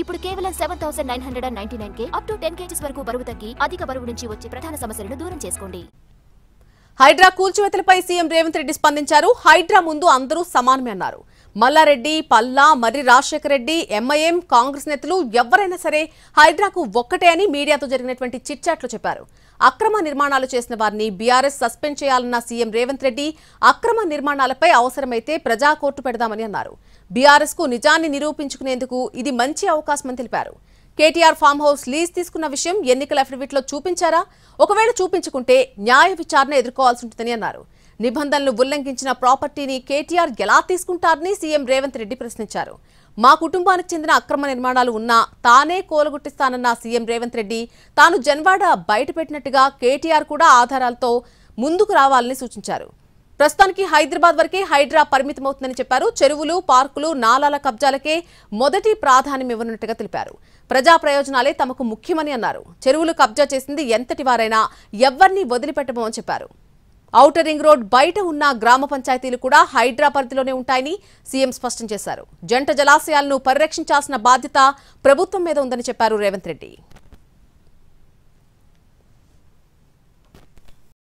ఇప్పుడు కేవలం 7999కే up to 10 kgs వరకు బరువు తగ్గి అధిక బరువు నుంచి వచ్చే ప్రధాన సమస్యలను దూరం చేసుకోండి. హైడ్రా కూల్చివేతలపై సీఎం రేవంత్ రెడ్డి స్పందించారు. హైడ్రా ముందు అందరూ సమానమే అన్నారు. మల్లారెడ్డి, పల్లా, మర్రి రాజశేఖర రెడ్డి, ఎంఐఎం, కాంగ్రెస్ నేతలు ఎవరైనా సరే హైడ్రాకు ఒక్కటే అని మీడియాతో జరిగినటువంటి చిట్చాట్లో చెప్పారు. అక్రమ నిర్మాణాలు చేసిన వారిని బీఆర్ఎస్ సస్పెండ్ చేయాలన్న సీఎం రేవంత్ రెడ్డి అక్రమ నిర్మాణాలపై అవసరమైతే ప్రజా కోర్టు పెడదామని అన్నారు. బీఆర్ఎస్ కు నిజాన్ని నిరూపించుకునేందుకు ఇది మంచి అవకాశమని తెలిపారు. కేటీఆర్ ఫామ్ హౌస్ లీజ్ తీసుకున్న విషయం ఎన్నికల అఫిడవిట్లో చూపించారా? ఒకవేళ చూపించుకుంటే న్యాయ విచారణ ఎదుర్కోవాల్సి ఉంటుందని అన్నారు. నిబంధనలు ఉల్లంఘించిన ప్రాపర్టీని కేటీఆర్ ఎలా తీసుకుంటారని సీఎం రేవంత్ రెడ్డి ప్రశ్నించారు. మా కుటుంబానికి చెందిన అక్రమ నిర్మాణాలు ఉన్నా తానే కోలగొట్టిస్తానన్న సీఎం రేవంత్ రెడ్డి తాను జన్వాడ బయటపెట్టినట్టుగా కేటీఆర్ కూడా ఆధారాలతో ముందుకు రావాలని సూచించారు. ప్రస్తుతానికి హైదరాబాద్ వరకే హైడ్రా పరిమితమవుతుందని చెప్పారు. చెరువులు, పార్కులు, నాలాల కబ్జాలకే మొదటి ప్రాధాన్యం ఇవ్వనున్నట్టుగా తెలిపారు. ప్రజా ప్రయోజనాలే తమకు ముఖ్యమని అన్నారు. చెరువులు కబ్జా చేసింది ఎంతటి వారైనా ఎవ్వరినీ వదిలిపెట్టమని చెప్పారు. ఔటర్ రింగ్ రోడ్ బయట ఉన్న గ్రామ పంచాయతీలు కూడా హైడ్రా పరిధిలోనే ఉంటాయని సీఎం స్పష్టం చేశారు. జంట జలాశయాలను పరిరక్షించాల్సిన బాధ్యత ప్రభుత్వం మీద ఉందని చెప్పారు రేవంత్ రెడ్డి.